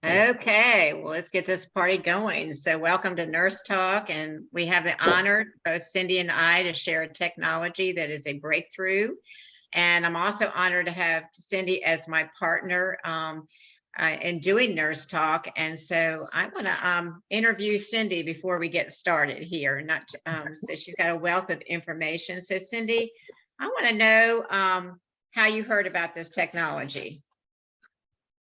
Okay, well, let's get this party going. So welcome to Nurse Talk, and we have the honor, both Cindy and I, to share a technology that is a breakthrough. And I'm also honored to have Cindy as my partner in doing Nurse Talk. And so I want to interview Cindy before we get started here. Not so she's got a wealth of information. So Cindy, I want to know how you heard about this technology.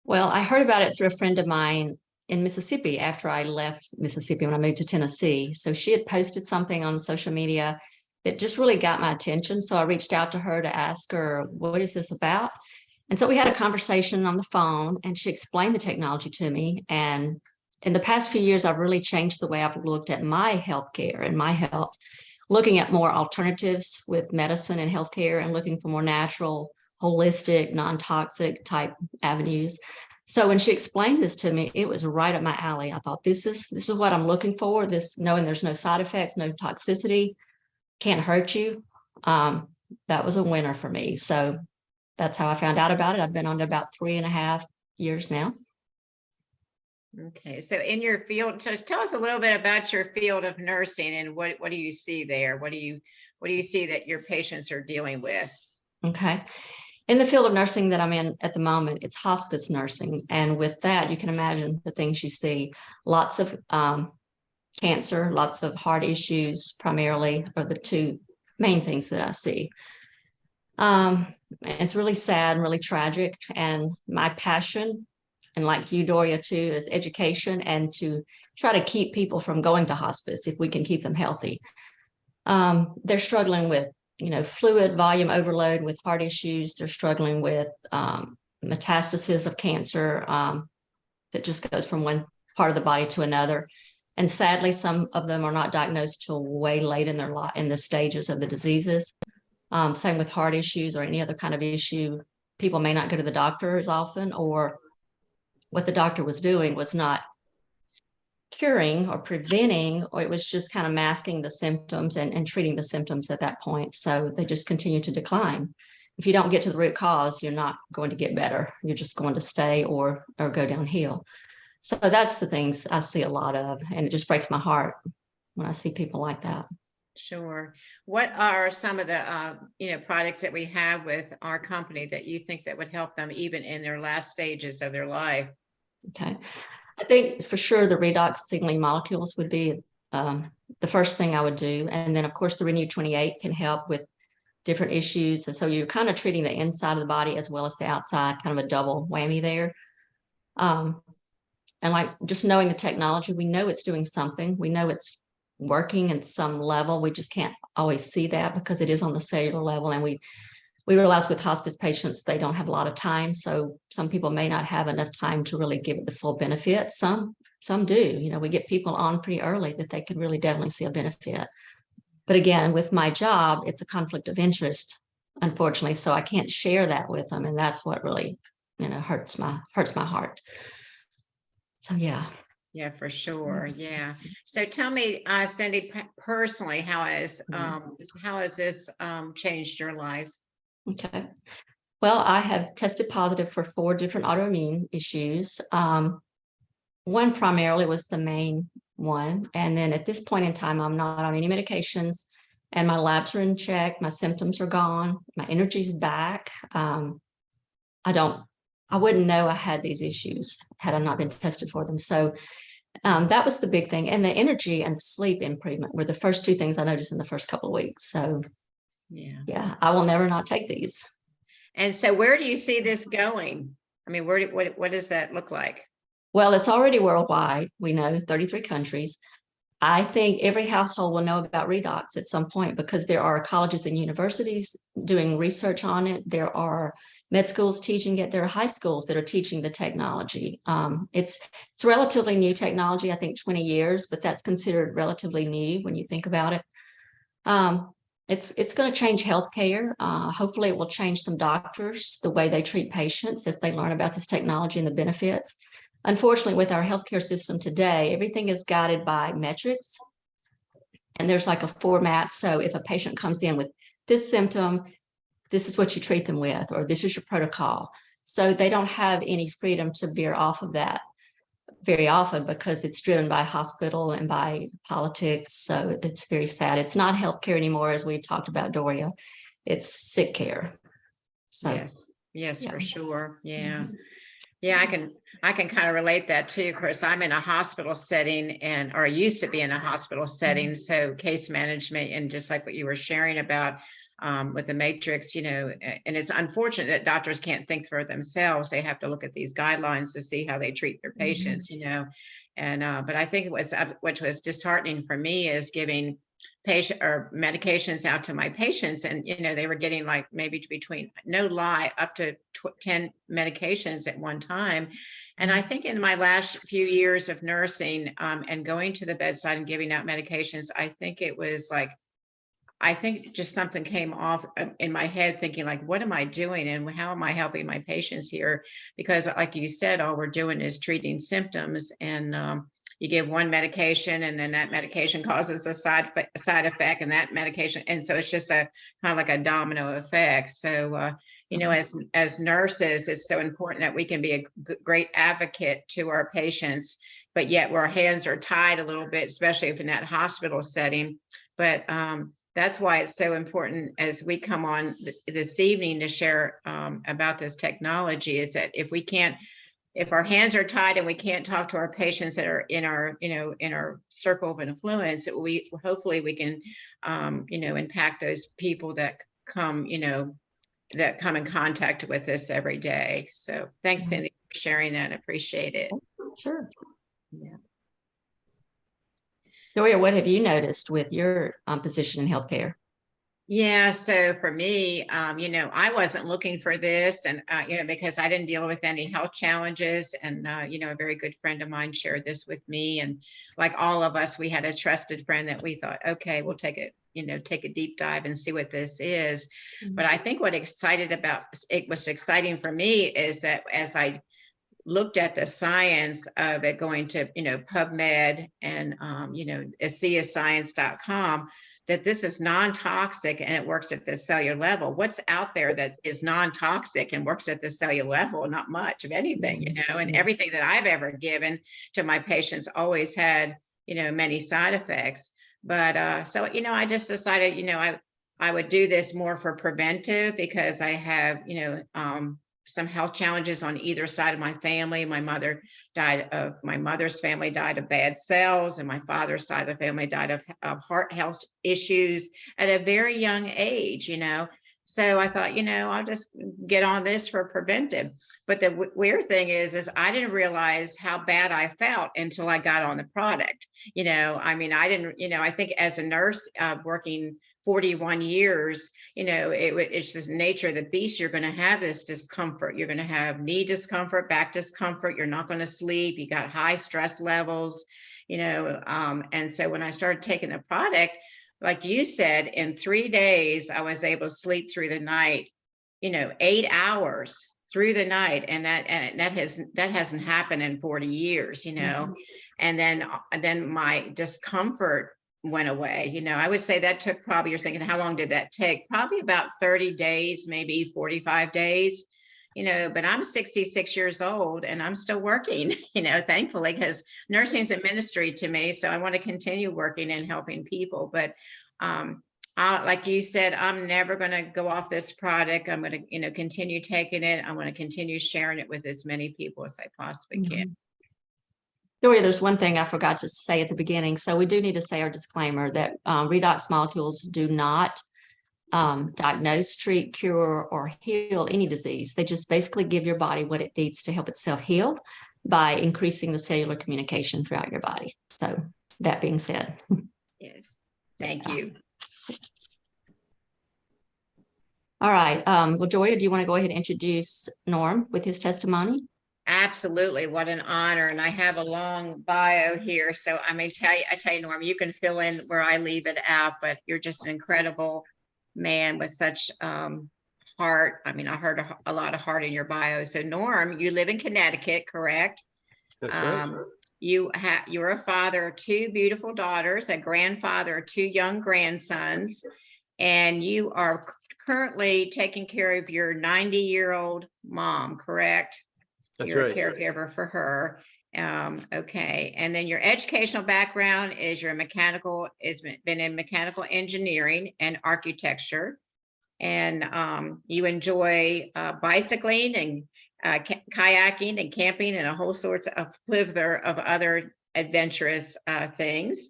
Well, I heard about it through a friend of mine in Mississippi after I left Mississippi when I moved to Tennessee. So she had posted something on social media that just really got my attention. So I reached out to her to ask her, what is this about? And so we had a conversation on the phone and she explained the technology to me. And in the past few years, I've really changed the way I've looked at my healthcare and my health, looking at more alternatives with medicine and healthcare and looking for more natural, holistic, non-toxic type avenues. So when she explained this to me, it was right up my alley. I thought, this is what I'm looking for. This, knowing there's no side effects, no toxicity, can't hurt you. That was a winner for me. So that's how I found out about it. I've been on it about 3.5 years now. Okay, so in your field, just tell us a little bit about your field of nursing and what do you see there? What do you see that your patients are dealing with? Okay. In the field of nursing that I'm in at the moment, it's hospice nursing. And with that, you can imagine the things you see. Lots of cancer, lots of heart issues primarily are the two main things that I see. It's really sad and really tragic. And my passion, and like you, Doria, too, is education and to try to keep people from going to hospice if we can keep them healthy. They're struggling with fluid volume overload with heart issues. They're struggling with metastasis of cancer that just goes from one part of the body to another. And sadly, some of them are not diagnosed till way late in their life, in the stages of the diseases. Same with heart issues or any other kind of issue. People may not go to the doctor as often, or what the doctor was doing was not curing or preventing, or it was just kind of masking the symptoms and treating the symptoms at that point. So they just continue to decline. If you don't get to the root cause, you're not going to get better. You're just going to stay or go downhill. So that's the things I see a lot of, and it just breaks my heart when I see people like that. Sure. What are some of the products that we have with our company that you think that would help them even in their last stages of their life? Okay. I think for sure the Redox signaling molecules would be the first thing I would do. And then, of course, the Renew 28 can help with different issues. And so you're kind of treating the inside of the body as well as the outside, kind of a double whammy there. And like just knowing the technology, we know it's doing something. We know it's working at some level. We just can't always see that because it is on the cellular level. And we realize with hospice patients, they don't have a lot of time. So some people may not have enough time to really give it the full benefit. Some do. We get people on pretty early that they could really definitely see a benefit. But again, with my job, it's a conflict of interest, unfortunately. So I can't share that with them. And that's what really, hurts my heart. So, yeah. Yeah, for sure. Yeah. So tell me, Cindy, personally, how has this changed your life? Okay. Well, I have tested positive for 4 different autoimmune issues. One primarily was the main one. And then at this point in time, I'm not on any medications and my labs are in check. My symptoms are gone. My energy's back. I wouldn't know I had these issues had I not been tested for them. So that was the big thing. And the energy and the sleep improvement were the first 2 things I noticed in the first couple of weeks. So yeah, I will never not take these. And so where do you see this going? I mean, what does that look like? Well, it's already worldwide. We know 33 countries. I think every household will know about Redox at some point because there are colleges and universities doing research on it. There are med schools teaching it. There are high schools that are teaching the technology. It's relatively new technology, I think 20 years, but that's considered relatively new when you think about it. It's going to change healthcare. Hopefully it will change some doctors, the way they treat patients as they learn about this technology and the benefits. Unfortunately, with our healthcare system today, everything is guided by metrics. And there's like a format. So if a patient comes in with this symptom, this is what you treat them with, or this is your protocol. So they don't have any freedom to veer off of that very often because it's driven by hospital and by politics. So it's very sad. It's not healthcare anymore, as we talked about, Doria. It's sick care. So Yes, yes, yeah. for sure. Yeah. Mhm. Yeah, I can kind of relate that too. Of course, I'm in a hospital setting or I used to be in a hospital setting. So case management and just like what you were sharing about with the matrix, and it's unfortunate that doctors can't think for themselves. They have to look at these guidelines to see how they treat their patients, and but I think what was disheartening for me is giving patient or medications out to my patients, and they were getting like maybe between, no lie, up to 10 medications at one time. And I think in my last few years of nursing and going to the bedside and giving out medications, I think just something came off in my head, thinking like, what am I doing and how am I helping my patients here? Because like you said, all we're doing is treating symptoms, and you give one medication and then that medication causes a side effect, and that medication. And so it's just a kind of like a domino effect. So, as nurses, it's so important that we can be a great advocate to our patients, but yet our hands are tied a little bit, especially if in that hospital setting. But that's why it's so important as we come on this evening to share about this technology, is that if our hands are tied and we can't talk to our patients that are in our circle of influence, hopefully we can, impact those people that come, that come in contact with us every day. So thanks, Cindy, for sharing that. I appreciate it. Sure. Yeah. Doria, what have you noticed with your position in healthcare? Yeah, so for me, I wasn't looking for this, and because I didn't deal with any health challenges, and a very good friend of mine shared this with me, and like all of us, we had a trusted friend that we thought, okay, we'll take a deep dive and see what this is. But I think what was exciting for me is that as I looked at the science of it, going to PubMed and ASEAScience.com, that this is non-toxic and it works at the cellular level. What's out there that is non-toxic and works at the cellular level? Not much of anything, and everything that I've ever given to my patients always had, many side effects. But so, I just decided, I would do this more for preventive, because I have, some health challenges on either side of my family. My mother's family died of bad cells, and my father's side of the family died of heart health issues at a very young age, So I thought, I'll just get on this for preventive. But the weird thing is I didn't realize how bad I felt until I got on the product. I didn't, I think as a nurse working 41 years, it's just nature of the beast. You're going to have this discomfort. You're going to have knee discomfort, back discomfort. You're not going to sleep. You got high stress levels, and so when I started taking the product, like you said, in 3 days, I was able to sleep through the night, 8 hours through the night. And that hasn't happened in 40 years, and then my discomfort went away. I would say that took probably, you're thinking, how long did that take? Probably about 30 days, maybe 45 days, but I'm 66 years old and I'm still working, thankfully, because nursing's a ministry to me. So I want to continue working and helping people. But like you said, I'm never going to go off this product. I'm going to, continue taking it. I'm going to continue sharing it with as many people as I possibly can. Doria, there's one thing I forgot to say at the beginning. So we do need to say our disclaimer that redox molecules do not diagnose, treat, cure, or heal any disease. They just basically give your body what it needs to help itself heal by increasing the cellular communication throughout your body. So that being said. Yes, thank you. All right. Well, Doria, do you want to go ahead and introduce Norm with his testimony? Absolutely. What an honor. And I have a long bio here. So I tell you, Norm, you can fill in where I leave it out, but you're just an incredible man with such heart. I heard a lot of heart in your bio. So Norm, you live in Connecticut, correct? That's right. You're a father of 2 beautiful daughters, a grandfather of 2 young grandsons, and you are currently taking care of your 90-year-old mom, correct? That's You're a right. caregiver for her. Okay. And then your educational background is been in mechanical engineering and architecture. And you enjoy bicycling and kayaking and camping and a whole sorts of plethora of other adventurous things.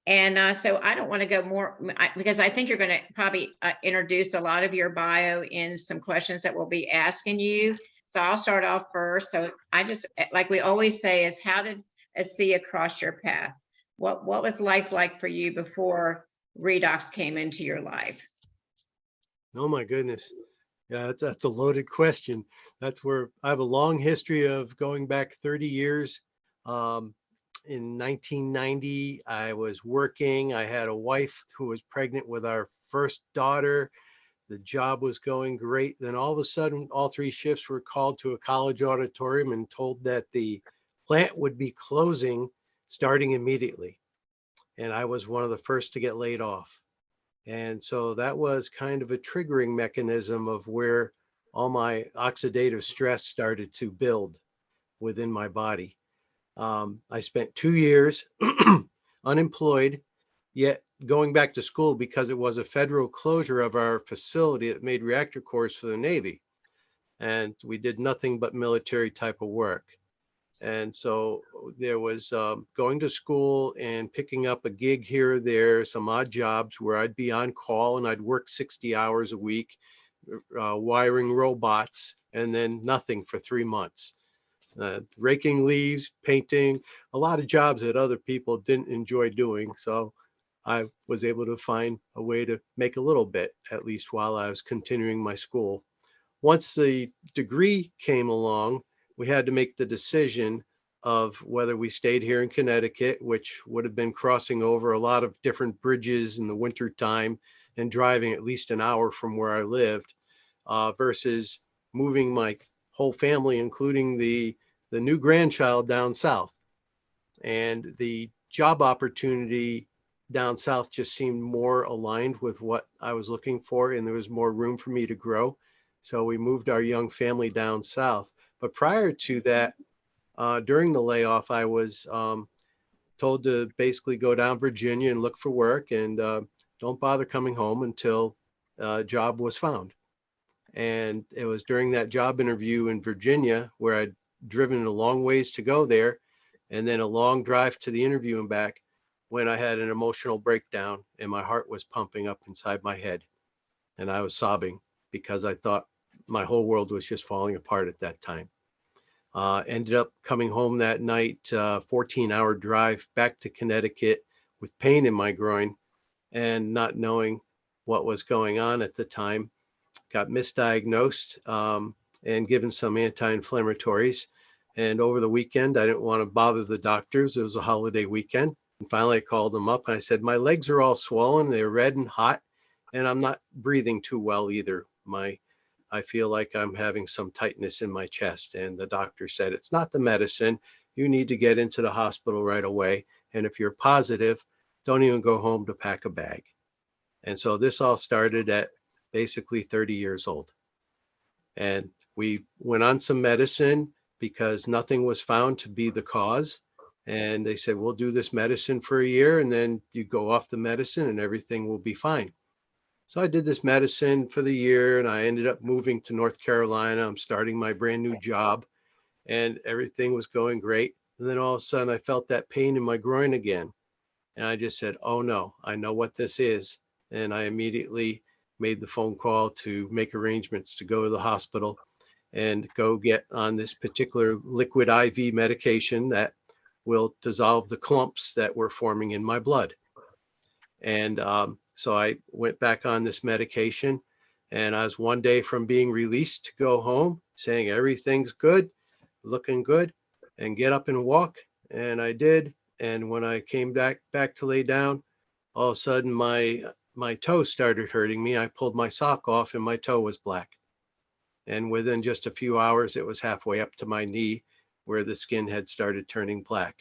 And so I don't want to go more because I think you're going to probably introduce a lot of your bio in some questions that we'll be asking you. So I'll start off first. So I just, like we always say, is how did a sea cross your path? What was life like for you before Redox came into your life? Oh my goodness. Yeah, that's a loaded question. That's where I have a long history of going back 30 years. Um, in 1990, I was working. I had a wife who was pregnant with our first daughter. The job was going great. Then all of a sudden, all three shifts were called to a college auditorium and told that the plant would be closing starting immediately. And I was one of the first to get laid off. And so that was kind of a triggering mechanism of where all my oxidative stress started to build within my body. I spent 2 years unemployed, yet going back to school because it was a federal closure of our facility that made reactor cores for the Navy. And we did nothing but military type of work. And so there was going to school and picking up a gig here or there, some odd jobs where I'd be on call and I'd work 60 hours a week, wiring robots, and then nothing for 3 months. Raking leaves, painting, a lot of jobs that other people didn't enjoy doing. So I was able to find a way to make a little bit, at least while I was continuing my school. Once the degree came along, we had to make the decision of whether we stayed here in Connecticut, which would have been crossing over a lot of different bridges in the winter time and driving at least an hour from where I lived, versus moving my whole family, including the new grandchild, down south. And the job opportunity down south just seemed more aligned with what I was looking for, and there was more room for me to grow. So we moved our young family down south. But prior to that, during the layoff, I was told to basically go down Virginia and look for work, and don't bother coming home until a job was found. And it was during that job interview in Virginia where I'd driven a long ways to go there, and then a long drive to the interview and back, when I had an emotional breakdown and my heart was pumping up inside my head. And I was sobbing because I thought my whole world was just falling apart at that time. Ended up coming home that night, 14-hour drive back to Connecticut with pain in my groin and not knowing what was going on at the time. Got misdiagnosed and given some anti-inflammatories. And over the weekend, I didn't want to bother the doctors. It was a holiday weekend. And finally, I called them up and I said, my legs are all swollen. They're red and hot, and I'm not breathing too well either. I feel like I'm having some tightness in my chest. And the doctor said, it's not the medicine. You need to get into the hospital right away. And if you're positive, don't even go home to pack a bag. And so this all started at basically 30 years old. And we went on some medicine because nothing was found to be the cause. And they said, we'll do this medicine for a year and then you go off the medicine and everything will be fine. So I did this medicine for the year and I ended up moving to North Carolina. I'm starting my brand new job and everything was going great. And then all of a sudden I felt that pain in my groin again. And I just said, oh no, I know what this is. And I immediately made the phone call to make arrangements to go to the hospital and go get on this particular liquid IV medication that will dissolve the clumps that were forming in my blood. And so I went back on this medication, and I was one day from being released to go home saying everything's good, looking good, and get up and walk. And I did. And when I came back to lay down, all of a sudden my toe started hurting me. I pulled my sock off and my toe was black. And within just a few hours, it was halfway up to my knee where the skin had started turning black.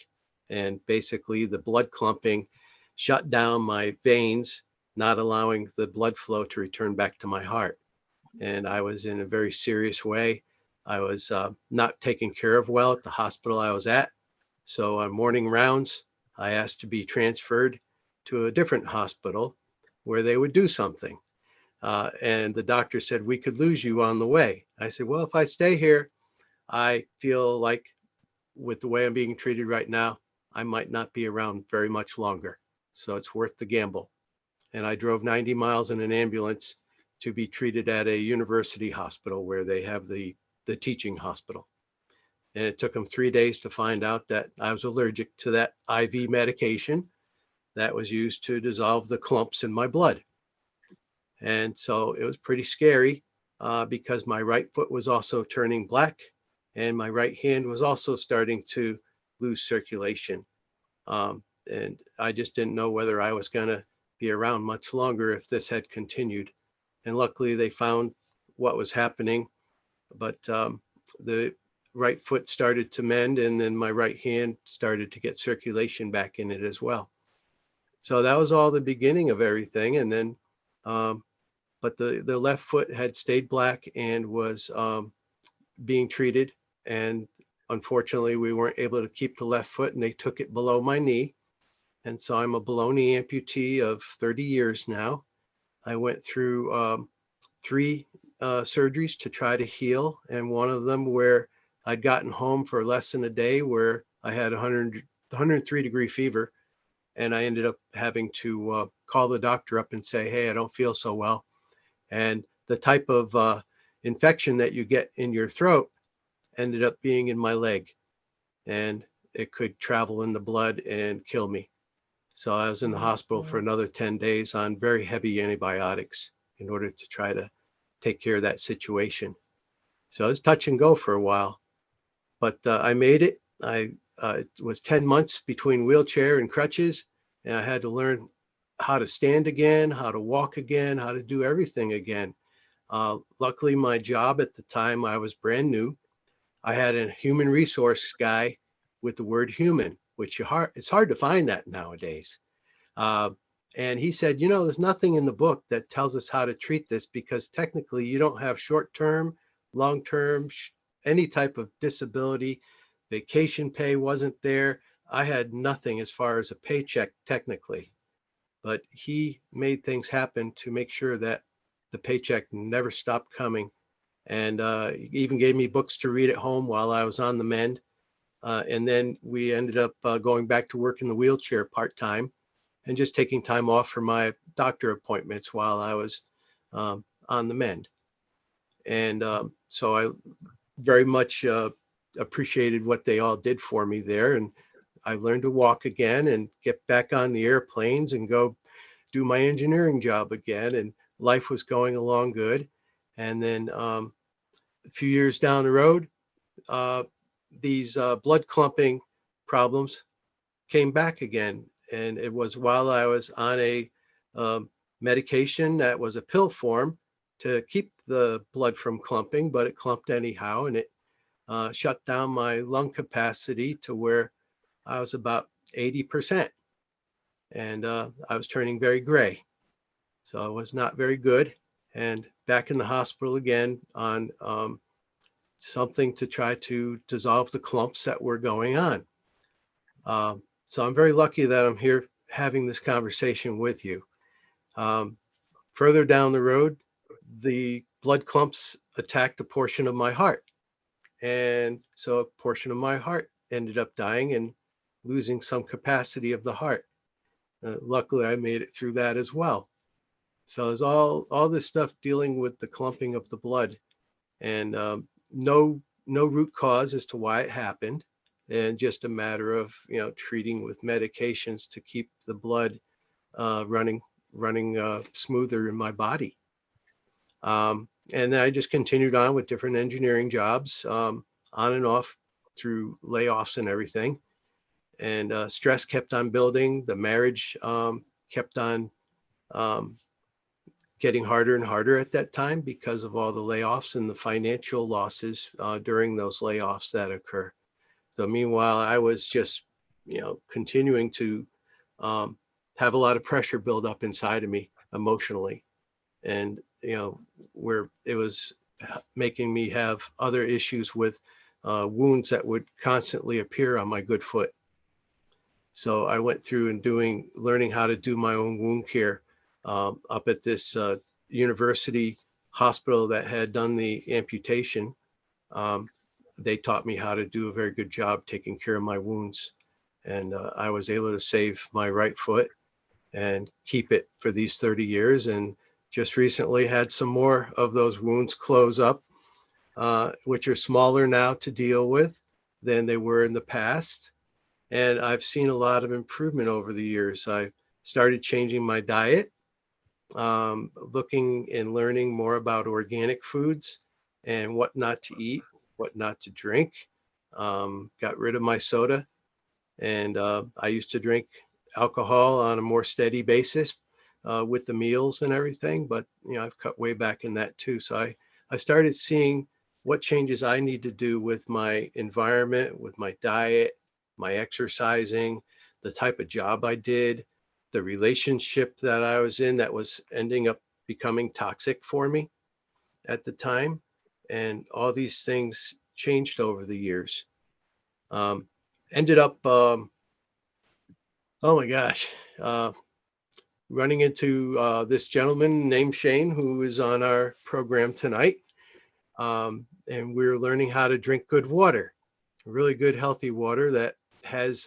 And basically the blood clumping shut down my veins, not allowing the blood flow to return back to my heart. And I was in a very serious way. I was not taken care of well at the hospital I was at. So on morning rounds, I asked to be transferred to a different hospital where they would do something. And the doctor said, we could lose you on the way. I said, well, if I stay here, I feel like with the way I'm being treated right now, I might not be around very much longer. So it's worth the gamble. And I drove 90 miles in an ambulance to be treated at a university hospital where they have the teaching hospital. And it took them 3 days to find out that I was allergic to that IV medication that was used to dissolve the clumps in my blood. And so it was pretty scary because my right foot was also turning black and my right hand was also starting to lose circulation. And I just didn't know whether I was going to be around much longer if this had continued. And luckily they found what was happening, but the right foot started to mend and then my right hand started to get circulation back in it as well. So that was all the beginning of everything. And then, but the left foot had stayed black and was being treated. And unfortunately, we weren't able to keep the left foot and they took it below my knee. And so I'm a below knee amputee of 30 years now. I went through 3 surgeries to try to heal. And one of them where I'd gotten home for less than a day where I had 103-degree fever. And I ended up having to call the doctor up and say, hey, I don't feel so well. And the type of infection that you get in your throat ended up being in my leg. And it could travel in the blood and kill me. So I was in the hospital for another 10 days on very heavy antibiotics in order to try to take care of that situation. So it was touch and go for a while, but I made it. It was 10 months between wheelchair and crutches, and I had to learn how to stand again, how to walk again, how to do everything again. Luckily, my job at the time, I was brand new. I had a human resource guy with the word human, which it's hard to find that nowadays. And he said, there's nothing in the book that tells us how to treat this because technically you don't have short-term, long-term, any type of disability. Vacation pay wasn't there. I had nothing as far as a paycheck technically, but he made things happen to make sure that the paycheck never stopped coming. And he even gave me books to read at home while I was on the mend. And then we ended up going back to work in the wheelchair part-time and just taking time off for my doctor appointments while I was on the mend. And so I very much appreciated what they all did for me there. And I learned to walk again and get back on the airplanes and go do my engineering job again. And life was going along good. And then a few years down the road, these blood clumping problems came back again. And it was while I was on a medication that was a pill form to keep the blood from clumping, but it clumped anyhow. And it shut down my lung capacity to where I was about 80%. And I was turning very gray. So it was not very good. And back in the hospital again on something to try to dissolve the clumps that were going on. So I'm very lucky that I'm here having this conversation with you. Further down the road, the blood clumps attacked a portion of my heart. And so a portion of my heart ended up dying and losing some capacity of the heart. Luckily, I made it through that as well. So there's all this stuff dealing with the clumping of the blood, and no root cause as to why it happened, and just a matter of treating with medications to keep the blood running smoother in my body. And then I just continued on with different engineering jobs, on and off through layoffs and everything. And stress kept on building. The marriage kept on getting harder and harder at that time because of all the layoffs and the financial losses during those layoffs that occur. So meanwhile, I was just, continuing to have a lot of pressure build up inside of me emotionally. And, where it was making me have other issues with wounds that would constantly appear on my good foot. So I went through and learning how to do my own wound care up at this university hospital that had done the amputation. Um, they taught me how to do a very good job taking care of my wounds. And I was able to save my right foot and keep it for these 30 years. And just recently had some more of those wounds close up, which are smaller now to deal with than they were in the past. And I've seen a lot of improvement over the years. I started changing my diet, looking and learning more about organic foods and what not to eat, what not to drink. Got rid of my soda, and I used to drink alcohol on a more steady basis with the meals and everything. But I've cut way back in that too. So I started seeing what changes I need to do with my environment, with my diet, my exercising, the type of job I did, the relationship that I was in that was ending up becoming toxic for me at the time. And all these things changed over the years. Um, Ended up, oh my gosh, uh, running into this gentleman named Shane, who is on our program tonight. And we're learning how to drink good water, really good, healthy water that has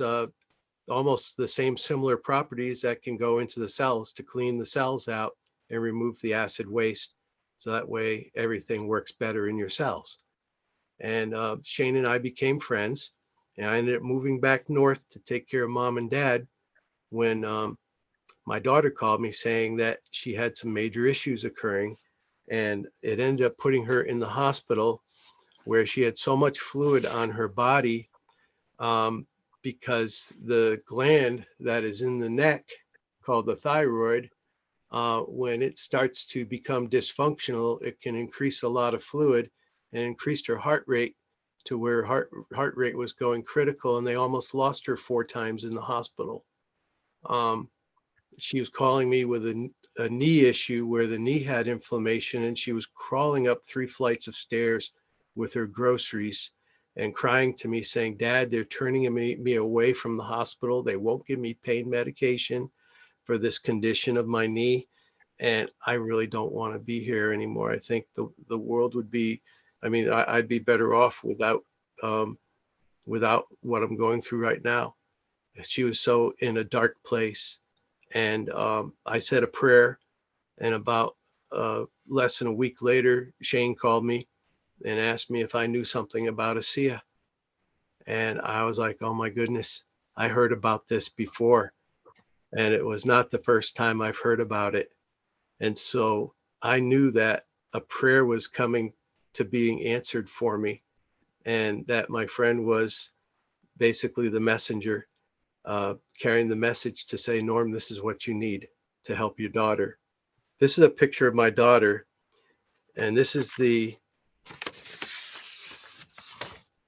almost the same similar properties that can go into the cells to clean the cells out and remove the acid waste. So that way everything works better in your cells. And Shane and I became friends. And I ended up moving back north to take care of mom and dad when my daughter called me saying that she had some major issues occurring. And it ended up putting her in the hospital where she had so much fluid on her body um, because the gland that is in the neck, called the thyroid, when it starts to become dysfunctional, it can increase a lot of fluid and increased her heart rate to where heart rate was going critical, and they almost lost her 4 times in the hospital. Um, she was calling me with a knee issue where the knee had inflammation, and she was crawling up 3 flights of stairs with her groceries and crying to me saying, "Dad, they're turning me away from the hospital. They won't give me pain medication for this condition of my knee. And I really don't want to be here anymore. I think the world would be, I'd be better off um, without what I'm going through right now." She was so in a dark place. And I said a prayer, and about less than a week later, Shane called me and asked me if I knew something about ASEA. And I was like, oh my goodness, I heard about this before. And it was not the first time I've heard about it. And so I knew that a prayer was coming to being answered for me, and that my friend was basically the messenger, carrying the message to say, Norm, this is what you need to help your daughter. This is a picture of my daughter, and this is the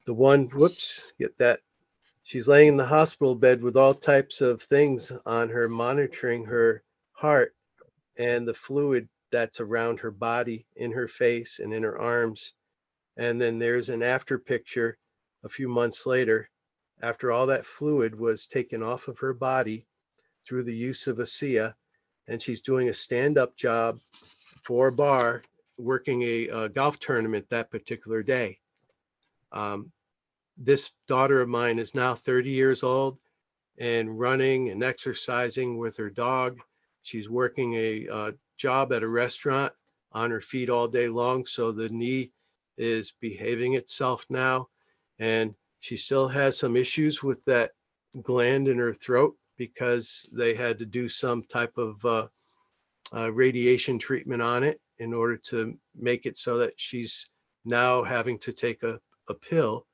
one, whoops, get that. She's laying in the hospital bed with all types of things on her, monitoring her heart and the fluid that's around her body, in her face and in her arms. And then there's an after picture a few months later, after all that fluid was taken off of her body through the use of ASEA, and she's doing a stand-up job for a bar, working a golf tournament that particular day. This daughter of mine is now 30 years old and running and exercising with her dog. She's working a job at a restaurant on her feet all day long. So the knee is behaving itself now. And she still has some issues with that gland in her throat because they had to do some type of radiation treatment on it in order to make it so that she's now having to take a pill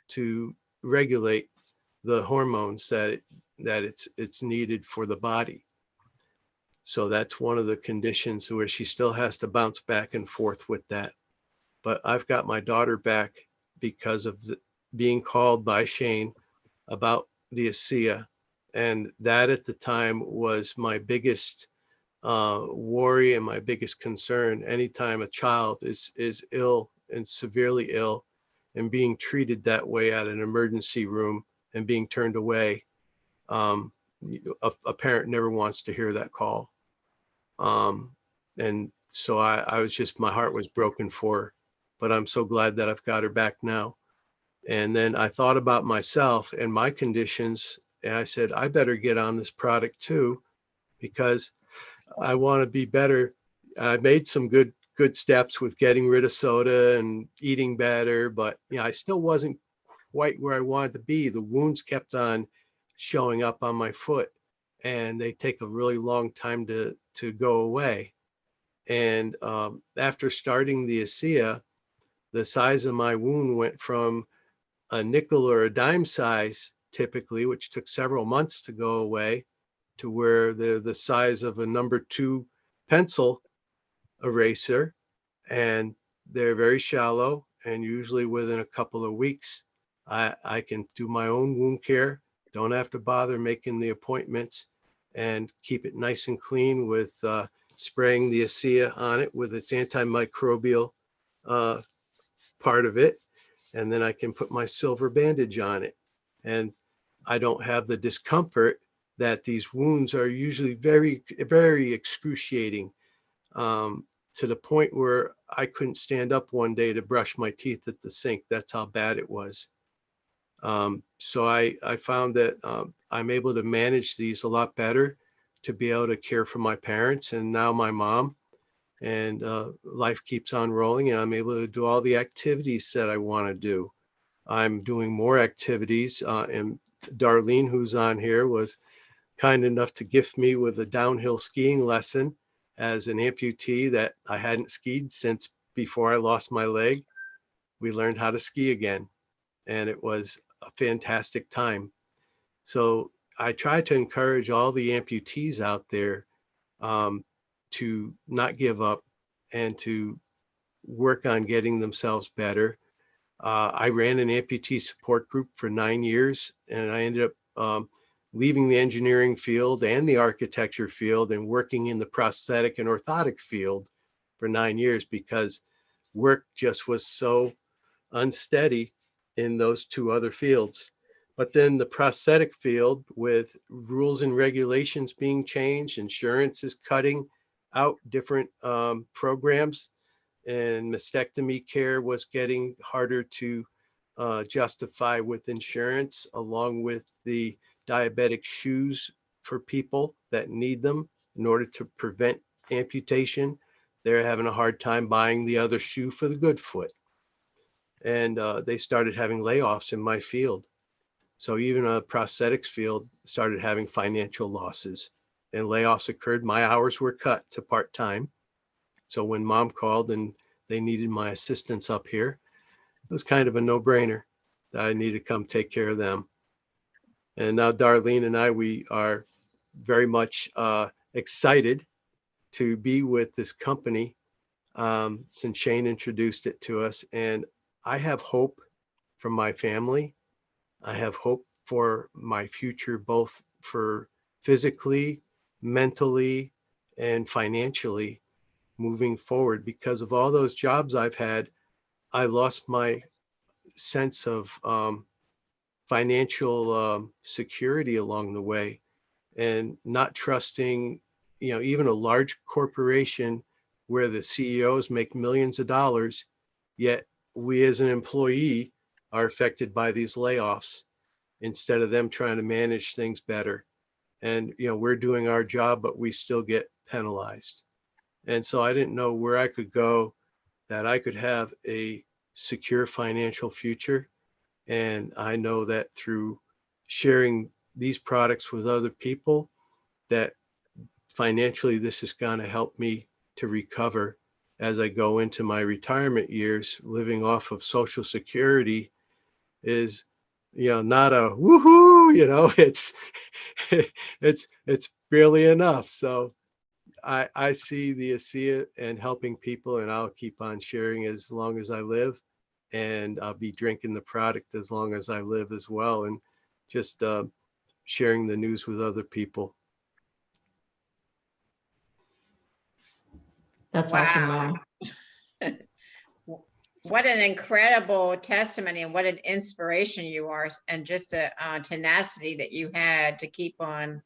to regulate the hormones that it's needed for the body. So that's one of the conditions where she still has to bounce back and forth with that. But I've got my daughter back because of being called by Shane about the ASEA. And that at the time was my biggest worry and my biggest concern anytime a child is ill and severely ill and being treated that way at an emergency room and being turned away. um, a parent never wants to hear that call. And so I was just, my heart was broken for her, but I'm so glad that I've got her back now. And then I thought about myself and my conditions, and I said, I better get on this product too, because I want to be better. I made some good steps with getting rid of soda and eating better, but I still wasn't quite where I wanted to be. The wounds kept on showing up on my foot, and they take a really long time to go away. And after starting the ASEA, the size of my wound went from a nickel or a dime size typically, which took several months to go away, to where they're the size of a number 2 pencil eraser, and they're very shallow. And usually within a couple of weeks, I can do my own wound care, don't have to bother making the appointments, and keep it nice and clean with spraying the ASEA on it with its antimicrobial uh, part of it. And then I can put my silver bandage on it. And I don't have the discomfort that these wounds are usually very, very excruciating, to the point where I couldn't stand up one day to brush my teeth at the sink. That's how bad it was. So I found that I'm able to manage these a lot better, to be able to care for my parents and now my mom. And life keeps on rolling, and I'm able to do all the activities that I want to do. I'm doing more activities, and Darlene, who's on here, was kind enough to gift me with a downhill skiing lesson as an amputee that I hadn't skied since before I lost my leg. We learned how to ski again, and it was a fantastic time. So I try to encourage all the amputees out there, um, to not give up and to work on getting themselves better. I ran an amputee support group for 9 years, and I ended up leaving the engineering field and the architecture field and working in the prosthetic and orthotic field for 9 years, because work just was so unsteady in those 2 other fields. But then the prosthetic field, with rules and regulations being changed, insurance is cutting out different programs, and mastectomy care was getting harder to justify with insurance, along with the diabetic shoes for people that need them in order to prevent amputation. They're having a hard time buying the other shoe for the good foot. And they started having layoffs in my field. So even a prosthetics field started having financial losses, and layoffs occurred. My hours were cut to part-time. So when mom called and they needed my assistance up here, it was kind of a no-brainer that I needed to come take care of them. And now Darlene and I, we are very much excited to be with this company, since Shane introduced it to us. And I have hope for my family. I have hope for my future, both for physically, mentally, and financially moving forward. Because of all those jobs I've had, I lost my sense of financial security along the way, and not trusting, even a large corporation where the CEOs make millions of dollars, yet we as an employee are affected by these layoffs instead of them trying to manage things better. And, we're doing our job, but we still get penalized. And so I didn't know where I could go that I could have a secure financial future. And I know that through sharing these products with other people, that financially this is going to help me to recover as I go into my retirement years. Living off of Social Security is, not a woohoo, it's it's barely enough. So I see the ASEA and helping people, and I'll keep on sharing as long as I live, and I'll be drinking the product as long as I live as well, and just sharing the news with other people. That's awesome, Wow. Lauren. What an incredible testimony and what an inspiration you are, and just a tenacity that you had to keep on,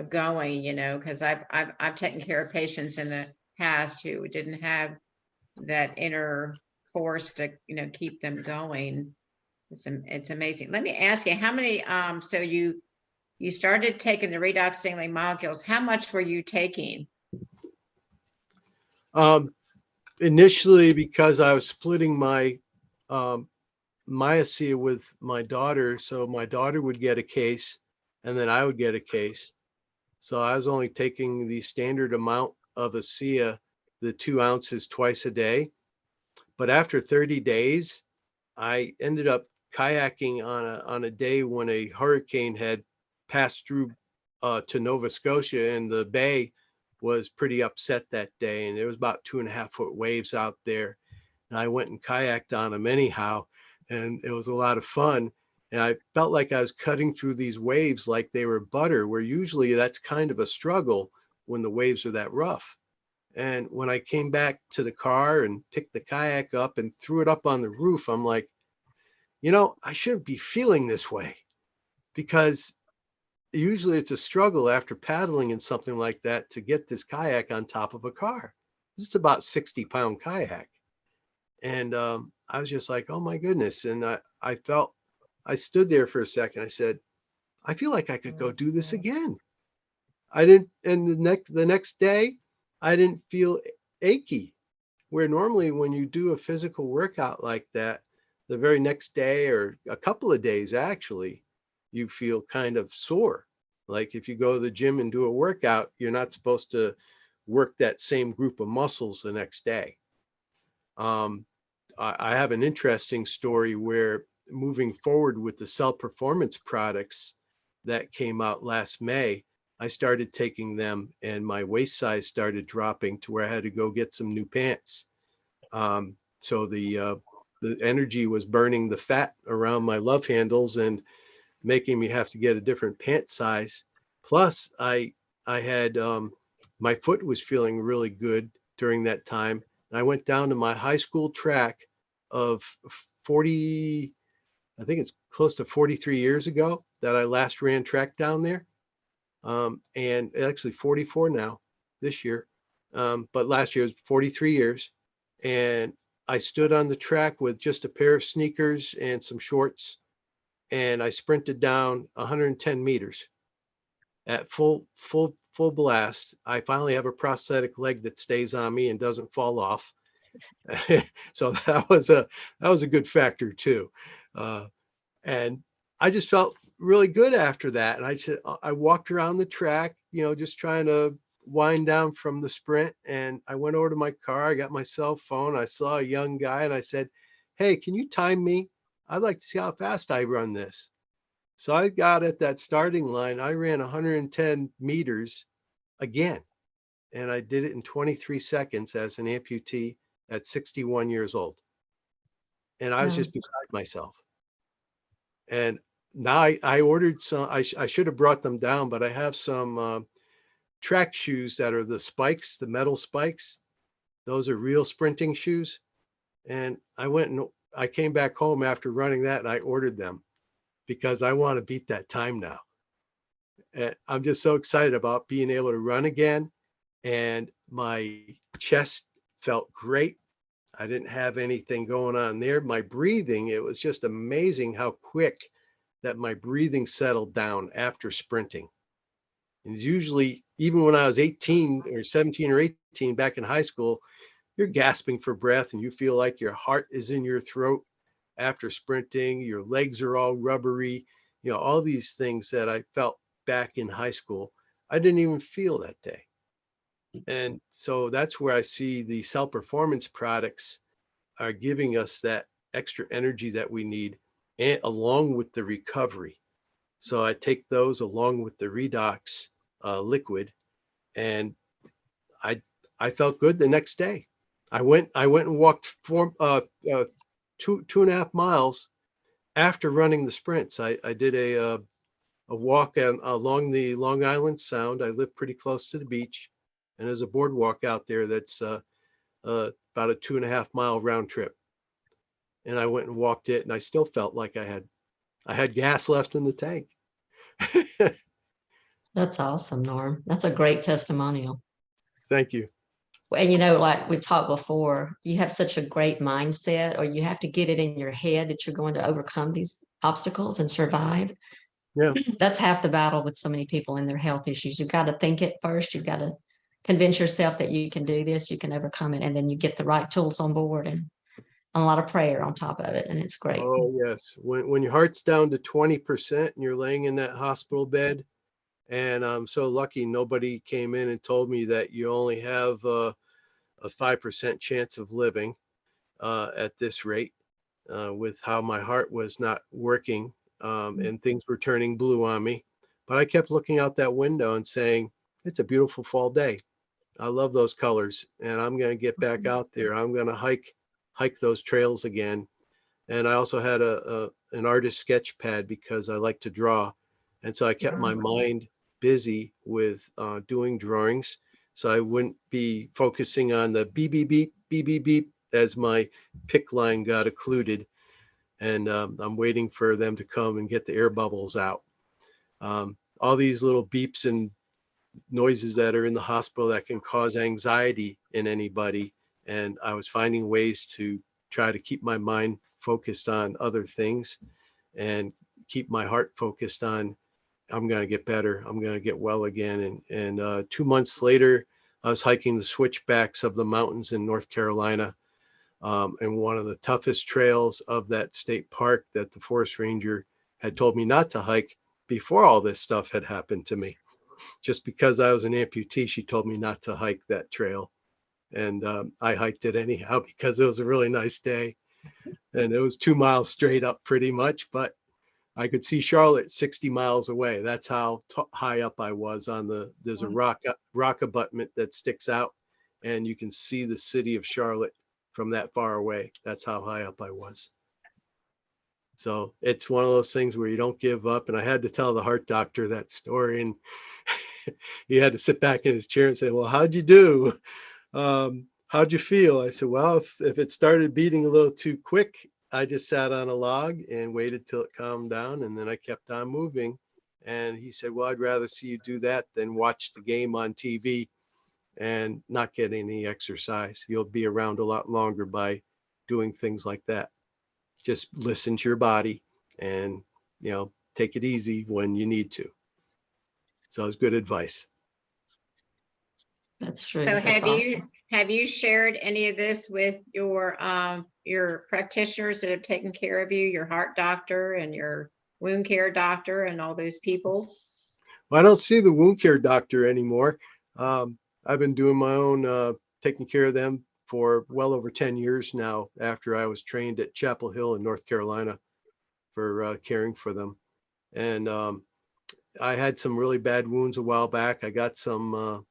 going, because I've taken care of patients in the past who didn't have that inner force to, keep them going. It's amazing. Let me ask you, how many, so you started taking the redox signaling molecules. How much were you taking? Initially, because I was splitting my mycia with my daughter, so my daughter would get a case and then I would get a case. So I was only taking the standard amount of ASEA, the 2 ounces twice a day. But after 30 days, I ended up kayaking on a day when a hurricane had passed through to Nova Scotia, and the bay was pretty upset that day. And there was about 2.5-foot waves out there. And I went and kayaked on them anyhow, and it was a lot of fun. And I felt like I was cutting through these waves like they were butter, where usually that's kind of a struggle when the waves are that rough. And when I came back to the car and picked the kayak up and threw it up on the roof, I'm like, I shouldn't be feeling this way, because usually it's a struggle after paddling in something like that to get this kayak on top of a car. It's about 60-pound kayak. And I was just like, oh my goodness. And I stood there for a second. I said, I feel like I could go do this again. I didn't, and the next day, I didn't feel achy, where normally when you do a physical workout like that, the very next day or a couple of days, actually, you feel kind of sore. Like if you go to the gym and do a workout, you're not supposed to work that same group of muscles the next day. I have an interesting story where, moving forward with the Cell Performance products that came out last May, I started taking them and my waist size started dropping to where I had to go get some new pants. So the energy was burning the fat around my love handles and making me have to get a different pant size. Plus, I had my foot was feeling really good during that time. And I went down to my high school track of 40, I think it's close to 43 years ago that I last ran track down there. And actually 44 now this year. But last year was 43 years. And I stood on the track with just a pair of sneakers and some shorts. And I sprinted down 110 meters at full blast. I finally have a prosthetic leg that stays on me and doesn't fall off. So that was a good factor too. And I just felt really good after that. And I walked around the track, just trying to wind down from the sprint. And I went over to my car, I got my cell phone, I saw a young guy and I said, hey, can you time me? I'd like to see how fast I run this. So I got at that starting line. I ran 110 meters again. And I did it in 23 seconds as an amputee at 61 years old. And I was Yeah. just beside myself. And now I ordered some, I should have brought them down, but I have some track shoes that are the spikes, the metal spikes. Those are real sprinting shoes. And I came back home after running that and I ordered them because I want to beat that time now. And I'm just so excited about being able to run again. And my chest felt great. I didn't have anything going on there. My breathing, it was just amazing how quick that my breathing settled down after sprinting. And usually, even when I was 18 or 17 or 18 back in high school, you're gasping for breath and you feel like your heart is in your throat after sprinting. Your legs are all rubbery, all these things that I felt back in high school. I didn't even feel that day. And so that's where I see the Cell Performance products are giving us that extra energy that we need, and along with the recovery. So I take those along with the Redox liquid, and I I felt good the next day. I went and walked 2.5 miles after running the sprints. I did a walk along the Long Island Sound. I live pretty close to the beach, And there's a boardwalk out there that's about a 2.5 mile round trip. And I went and walked it, and I still felt like I had gas left in the tank. That's awesome, Norm. That's a great testimonial. Thank you. And like we've talked before, you have such a great mindset, or you have to get it in your head that you're going to overcome these obstacles and survive. Yeah. That's half the battle with so many people and their health issues. You've got to think it first. You've got to convince yourself that you can do this, you can overcome it, and then you get the right tools on board and a lot of prayer on top of it. And it's great. Oh yes. When your heart's down to 20% and you're laying in that hospital bed, and I'm so lucky nobody came in and told me that you only have a 5% chance of living at this rate, with how my heart was not working, and things were turning blue on me. But I kept looking out that window and saying, it's a beautiful fall day. I love those colors, and I'm going to get back out there. I'm going to hike those trails again. And I also had an artist sketch pad because I like to draw. And so I kept my mind busy with doing drawings. So I wouldn't be focusing on the beep, beep, beep, beep, beep, beep as my pick line got occluded. And I'm waiting for them to come and get the air bubbles out. All these little beeps and noises that are in the hospital that can cause anxiety in anybody. And I was finding ways to try to keep my mind focused on other things and keep my heart focused on, I'm going to get better. I'm going to get well again. And 2 months later, I was hiking the switchbacks of the mountains in North Carolina. And one of the toughest trails of that state park that the forest ranger had told me not to hike before all this stuff had happened to me. Just because I was an amputee, she told me not to hike that trail. And I hiked it anyhow because it was a really nice day. And it was 2 miles straight up pretty much, but I could see Charlotte 60 miles away. That's how high up I was on there's a rock abutment that sticks out, and you can see the city of Charlotte from that far away. That's how high up I was. So it's one of those things where you don't give up. And I had to tell the heart doctor that story, and he had to sit back in his chair and say, well, how'd you do? How'd you feel? I said, well, if it started beating a little too quick, I just sat on a log and waited till it calmed down, and then I kept on moving. And he said, well, I'd rather see you do that than watch the game on TV and not get any exercise. You'll be around a lot longer by doing things like that. Just listen to your body and, take it easy when you need to. So it's good advice. That's true. So That's awesome. have you shared any of this with your practitioners that have taken care of you, your heart doctor and your wound care doctor and all those people? Well, I don't see the wound care doctor anymore. I've been doing my own, taking care of them for well over 10 years now, after I was trained at Chapel Hill in North Carolina for caring for them. And I had some really bad wounds a while back. I got some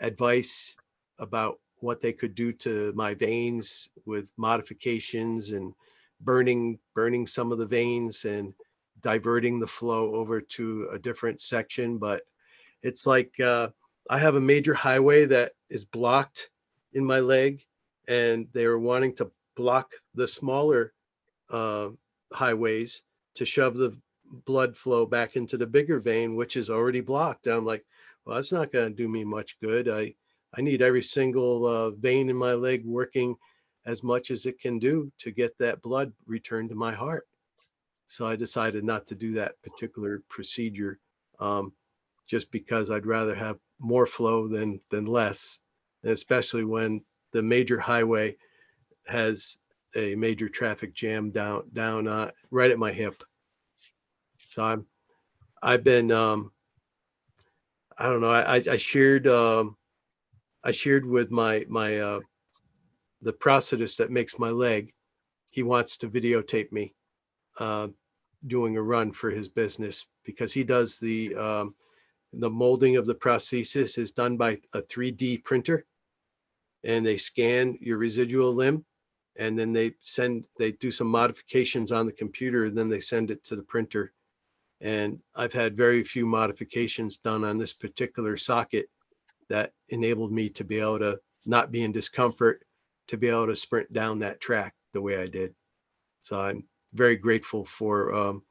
advice about what they could do to my veins with modifications and burning some of the veins and diverting the flow over to a different section. But it's like I have a major highway that is blocked in my leg, and they were wanting to block the smaller highways to shove the blood flow back into the bigger vein, which is already blocked. And I'm like, well, that's not going to do me much good. I need every single vein in my leg working as much as it can do to get that blood returned to my heart. So I decided not to do that particular procedure, just because I'd rather have more flow than less, and especially when the major highway has a major traffic jam down right at my hip. So I've been I don't know. I shared with my the prosthetist that makes my leg. He wants to videotape me doing a run for his business, because he does the molding of the prosthesis is done by a 3D printer, and they scan your residual limb, and then they do some modifications on the computer, and then they send it to the printer. And I've had very few modifications done on this particular socket, that enabled me to be able to not be in discomfort, to be able to sprint down that track the way I did. So I'm very grateful for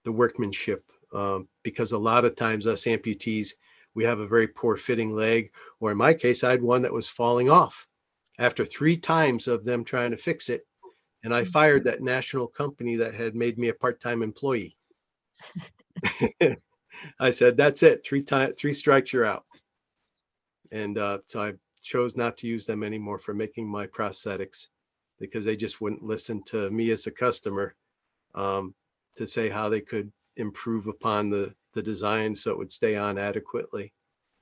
the workmanship, because a lot of times us amputees, we have a very poor fitting leg, or in my case, I had one that was falling off after 3 times of them trying to fix it. And I fired that national company that had made me a part-time employee. I said, that's it. 3 strikes, you're out. And so I chose not to use them anymore for making my prosthetics, because they just wouldn't listen to me as a customer, to say how they could improve upon the design so it would stay on adequately.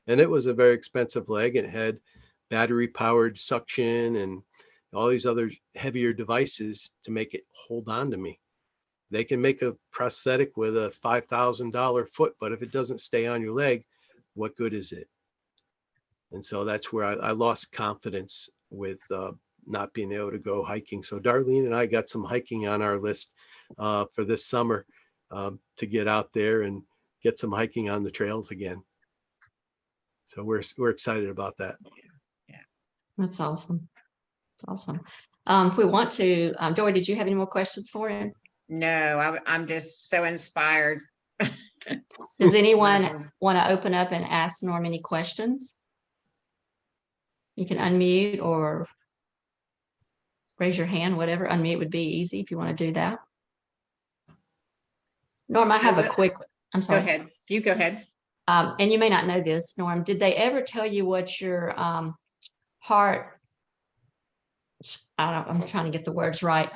And it was a very expensive leg. It had battery powered suction and all these other heavier devices to make it hold on to me. They can make a prosthetic with a $5,000 foot, but if it doesn't stay on your leg, what good is it? And so that's where I lost confidence with not being able to go hiking. So Darlene and I got some hiking on our list for this summer, to get out there and get some hiking on the trails again. So we're excited about that. Yeah. That's awesome. That's awesome. If we want to, Dory, did you have any more questions for him? No, I'm just so inspired. Does anyone want to open up and ask Norm any questions? You can unmute or raise your hand, whatever. Unmute would be easy if you want to do that. Norm, I have a quick, I'm Go sorry. ahead. You go ahead. And you may not know this, Norm, did they ever tell you what your heart, I'm trying to get the words right,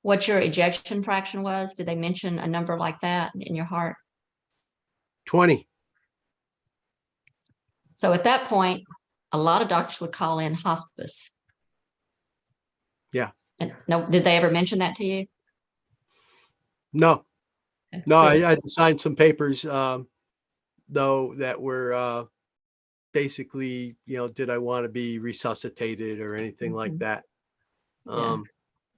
what your ejection fraction was? Did they mention a number like that in your heart? 20. So at that point, a lot of doctors would call in hospice. Yeah. And no, did they ever mention that to you? No, Okay, no, good. I had to sign some papers, though, that were basically, did I want to be resuscitated or anything like Mhm. that, Yeah.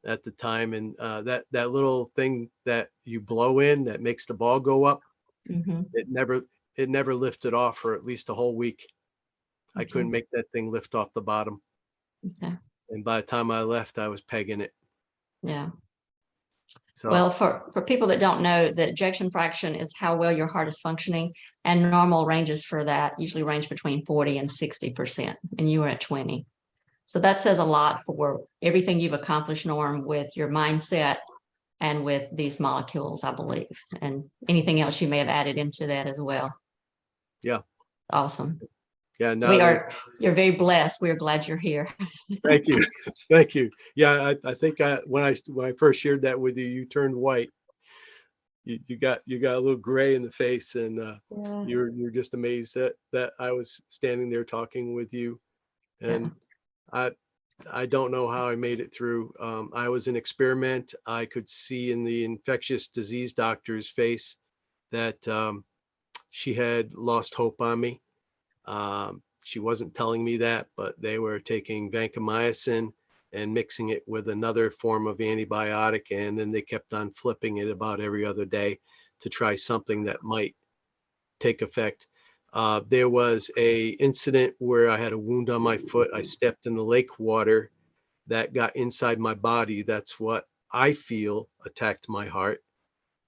at the time. And that little thing that you blow in that makes the ball go up, Mhm. it never lifted off for at least a whole week. I Okay. couldn't make that thing lift off the bottom. Okay. And by the time I left, I was pegging it. Yeah. So Well, for people that don't know, the ejection fraction is how well your heart is functioning, and normal ranges for that usually range between 40 and 60%, and you were at 20. So that says a lot for everything you've accomplished, Norm, with your mindset and with these molecules, I believe, and anything else you may have added into that as well. yeah. Awesome. Yeah. No, You're very blessed. We're glad you're here. thank you. Thank you. Yeah. I think when I first shared that with you, you turned white. You got a little gray in the face, and Yeah. you're just amazed that I was standing there talking with you. And I don't know how I made it through. I was an experiment. I could see in the infectious disease doctor's face that she had lost hope on me. She wasn't telling me that, but they were taking vancomycin and mixing it with another form of antibiotic. And then they kept on flipping it about every other day to try something that might take effect. There was a incident where I had a wound on my foot. I stepped in the lake water that got inside my body. That's what I feel attacked my heart,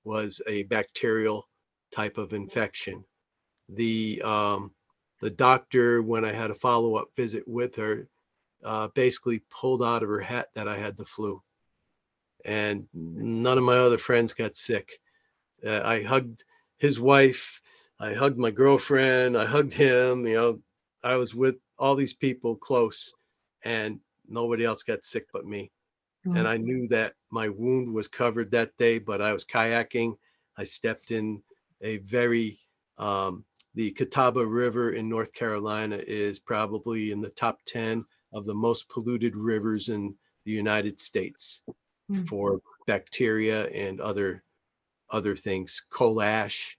was a bacterial type of infection. The doctor, when I had a follow-up visit with her, basically pulled out of her hat that I had the flu. And none of my other friends got sick. I hugged his wife. I hugged my girlfriend. I hugged him. I was with all these people close, and nobody else got sick but me. And I knew that my wound was covered that day, but I was kayaking. I stepped in a very, the Catawba River in North Carolina is probably in the top 10 of the most polluted rivers in the United States for bacteria and other things. Coal ash,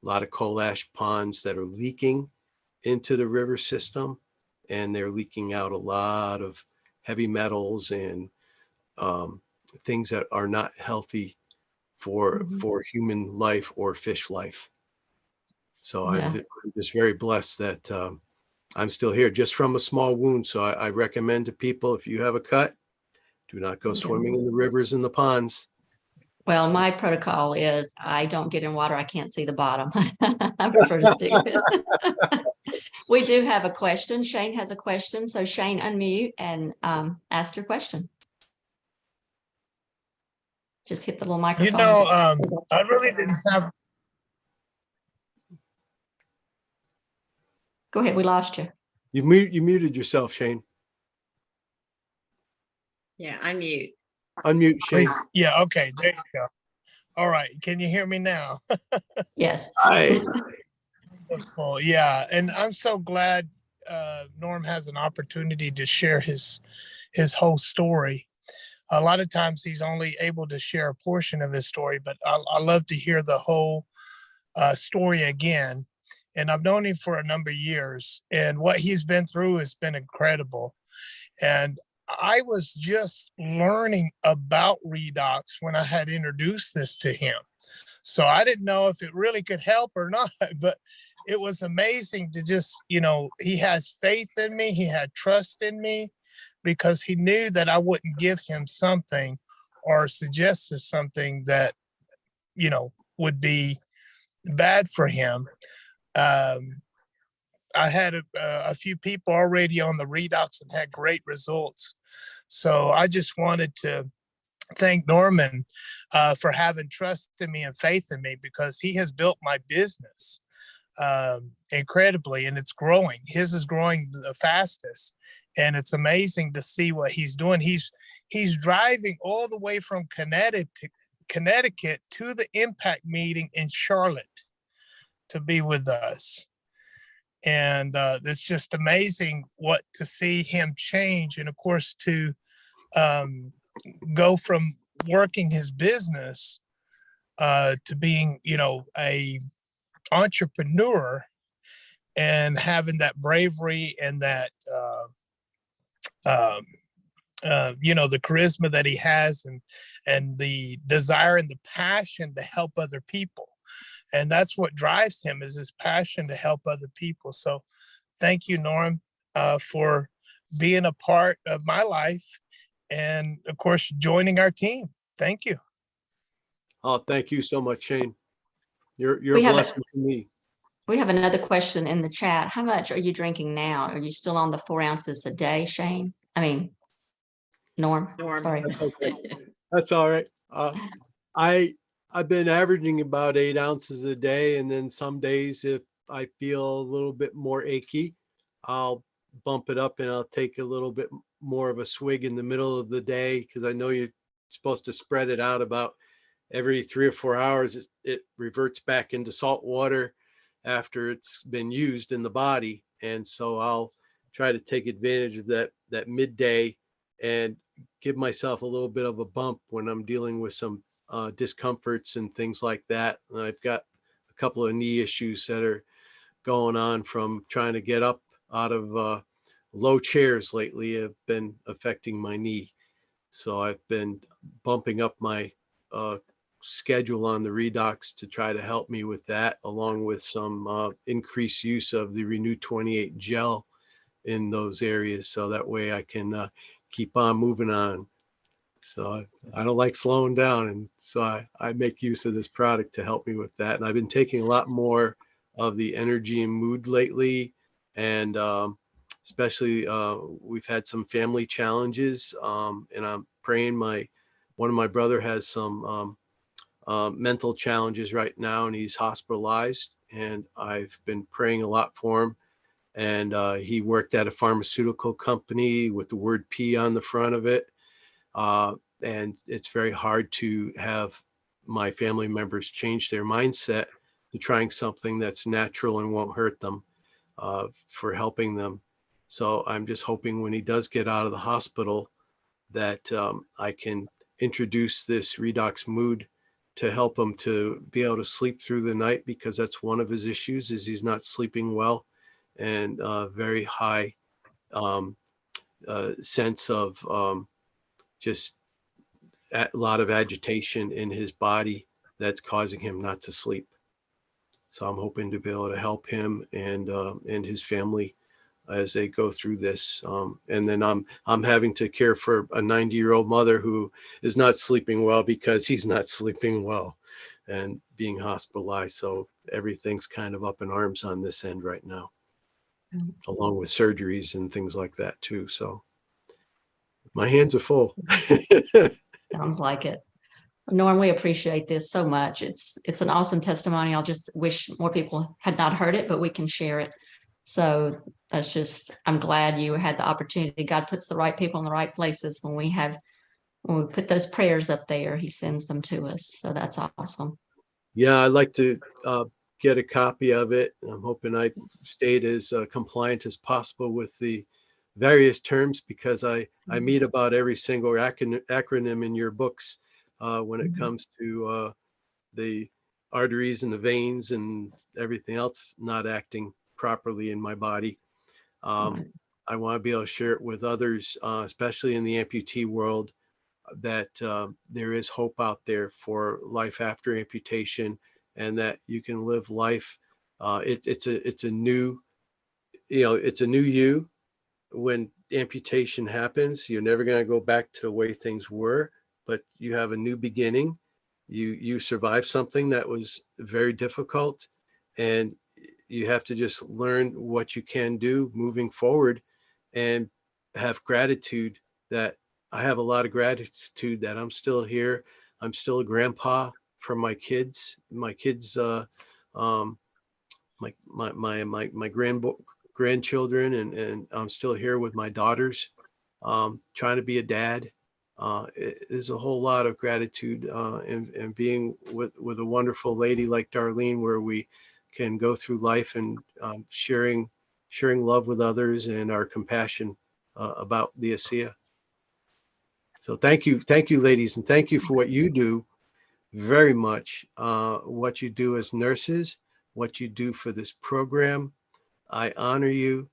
a lot of coal ash ponds that are leaking into the river system, and they're leaking out a lot of heavy metals and things that are not healthy for human life or fish life. So Yeah. I'm just very blessed that I'm still here just from a small wound. So I recommend to people, if you have a cut, do not go swimming in the rivers and the ponds. Well, my protocol is I don't get in water. I can't see the bottom. I prefer to stick with it. We do have a question. Shane has a question. So Shane, unmute and ask your question. Just hit the little microphone. I really didn't have. Go ahead. We lost you. You muted yourself, Shane. Yeah, unmute. Unmute, Shane. Yeah, okay, there you go. All right, can you hear me now? Yes. Hi. Wonderful. Yeah, and I'm so glad Norm has an opportunity to share his whole story. A lot of times he's only able to share a portion of his story, but I love to hear the whole story again. And I've known him for a number of years, and what he's been through has been incredible. And I was just learning about Redox when I had introduced this to him. So I didn't know if it really could help or not, but it was amazing to just, he has faith in me. He had trust in me because he knew that I wouldn't give him something or suggest something that, would be bad for him. I had a few people already on the Redox and had great results. So I just wanted to thank Norman for having trust in me and faith in me, because he has built my business incredibly, and it's growing. His is growing the fastest, and it's amazing to see what he's doing. He's driving all the way from Connecticut to the Impact meeting in Charlotte to be with us. And it's just amazing what to see him change. And of course, to go from working his business to being, a entrepreneur and having that bravery and that, the charisma that he has, and the desire and the passion to help other people. And that's what drives him, is his passion to help other people. So thank you, Norm, for being a part of my life, and of course, joining our team. Thank you. Oh, thank you so much, Shane. You're a blessing to me. We have another question in the chat. How much are you drinking now? Are you still on the 4 ounces a day, Shane? I mean, Norm. Sorry. That's okay. That's all right. I've been averaging about 8 ounces a day, and then some days if I feel a little bit more achy, I'll bump it up and I'll take a little bit more of a swig in the middle of the day, because I know you're supposed to spread it out about every 3 or 4 hours. It reverts back into salt water after it's been used in the body. And so I'll try to take advantage of that midday and give myself a little bit of a bump when I'm dealing with some discomforts and things like that. And I've got a couple of knee issues that are going on from trying to get up out of low chairs lately, have been affecting my knee. So I've been bumping up my schedule on the Redox to try to help me with that, along with some increased use of the Renew 28 gel in those areas. So that way I can keep on moving on. So I don't like slowing down. And so I make use of this product to help me with that. And I've been taking a lot more of the energy and mood lately. And especially we've had some family challenges, and I'm praying. One of my brother has some mental challenges right now, and he's hospitalized, and I've been praying a lot for him. And he worked at a pharmaceutical company with the word P on the front of it. And it's very hard to have my family members change their mindset to trying something that's natural and won't hurt them, for helping them. So I'm just hoping when he does get out of the hospital that I can introduce this Redox Mood to help him to be able to sleep through the night, because that's one of his issues, is he's not sleeping well, and very high sense of just a lot of agitation in his body that's causing him not to sleep. So I'm hoping to be able to help him and his family as they go through this. And then I'm having to care for a 90-year-old mother who is not sleeping well because he's not sleeping well and being hospitalized. So everything's kind of up in arms on this end right now, along with surgeries and things like that too. So my hands are full. Sounds like it. Norm, we appreciate this so much. It's an awesome testimony. I'll just wish more people had not heard it, but we can share it. So that's just, I'm glad you had the opportunity. God puts the right people in the right places when we put those prayers up there, he sends them to us. So that's awesome. Yeah, I'd like to get a copy of it. I'm hoping I stayed as compliant as possible with the various terms, because I meet about every single acronym in your books when it comes to the arteries and the veins and everything else not acting properly in my body. I want to be able to share it with others, especially in the amputee world, that there is hope out there for life after amputation, and that you can live life. It's a new, it's a new you. When amputation happens, you're never going to go back to the way things were, but you have a new beginning. You survived something that was very difficult, and you have to just learn what you can do moving forward, and have gratitude. That I have a lot of gratitude that I'm still here. I'm still a grandpa for my kids. My kids, my grandchildren, and I'm still here with my daughters, trying to be a dad. There's a whole lot of gratitude and being with a wonderful lady like Darlene, where we can go through life and sharing love with others and our compassion about the ASEA. So thank you, ladies, and thank you for what you do very much. What you do as nurses, what you do for this program. I honor you.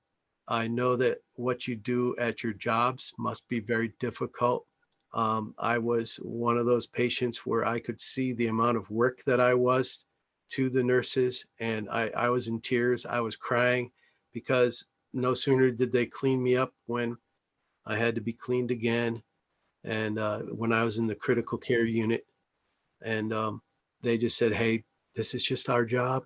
I know that what you do at your jobs must be very difficult. I was one of those patients where I could see the amount of work that I was to the nurses, and I was in tears. I was crying because no sooner did they clean me up when I had to be cleaned again. And when I was in the critical care unit, and they just said, "Hey, this is just our job.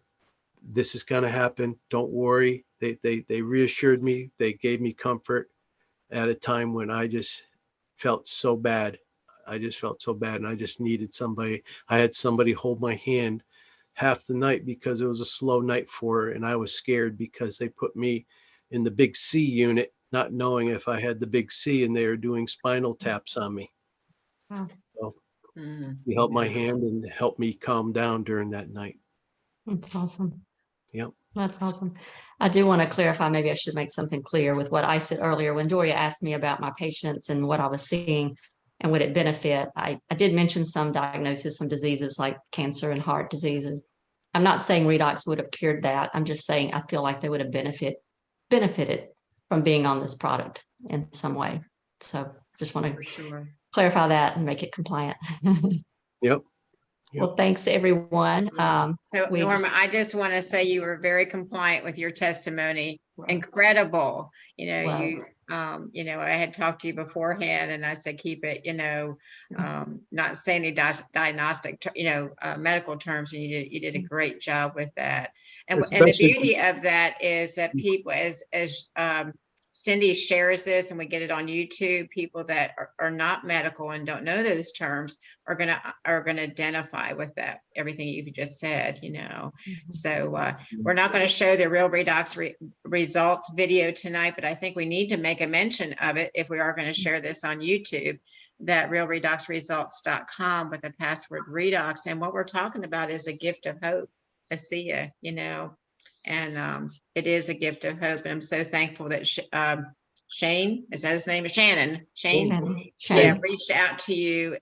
This is going to happen. Don't worry." They reassured me. They gave me comfort at a time when I just felt so bad. I just felt so bad, and I just needed somebody. I had somebody hold my hand half the night because it was a slow night for her, and I was scared because they put me in the big C unit, not knowing if I had the big C, and they were doing spinal taps on me. Wow. So he held my hand and helped me calm down during that night. That's awesome. Yep. That's awesome. I do want to clarify, maybe I should make something clear with what I said earlier. When Doria asked me about my patients and what I was seeing and would it benefit, I did mention some diagnoses, some diseases like cancer and heart diseases. I'm not saying Redox would have cured that. I'm just saying I feel like they would have benefited from being on this product in some way. So just want to clarify that and make it compliant. Yep. Well, thanks everyone. So Norma, I just want to say you were very compliant with your testimony. Incredible. I had talked to you beforehand, and I said, keep it, not say any diagnostic, medical terms, and you did a great job with that. And the beauty of that is that people, as Cindy shares this and we get it on YouTube, people that are not medical and don't know those terms are gonna identify with that, everything you just said, So we're not going to show the Real Redox results video tonight, but I think we need to make a mention of it if we are going to share this on YouTube, that realredoxresults.com with the password Redox. And what we're talking about is a gift of hope, ASEA, and it is a gift of hope. And I'm so thankful that Shane, is that his name? Shannon. Yeah, reached out to you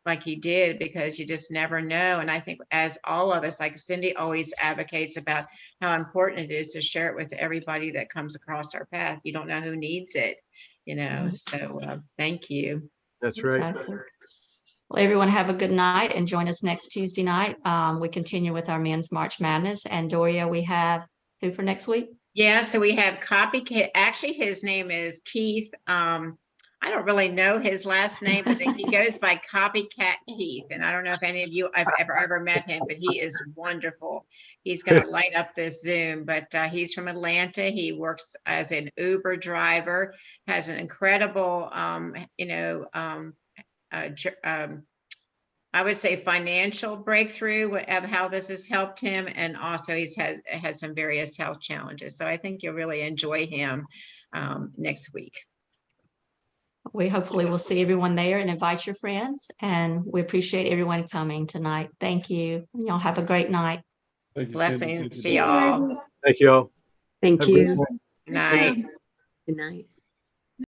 like you did, because you just never know. And I think as all of us, like Cindy always advocates about how important it is to share it with everybody that comes across our path. You don't know who needs it, so thank you. That's right. Exactly. Well, everyone have a good night and join us next Tuesday night. We continue with our Men's March Madness. And Doria, we have who for next week? Yeah, so we have copycat. Actually, his name is Keith. I don't really know his last name, but he goes by Copycat Keith. And I don't know if any of you have ever met him, but he is wonderful. He's going to light up this Zoom, but he's from Atlanta. He works as an Uber driver, has an incredible, I would say financial breakthrough of how this has helped him. And also he's had some various health challenges. So I think you'll really enjoy him next week. We hopefully will see everyone there and invite your friends. And we appreciate everyone coming tonight. Thank you. Y'all have a great night. Thank you, Cindy. Blessings Good to y'all. Thank you all. Thank Have a great you. night. Good night. Good night.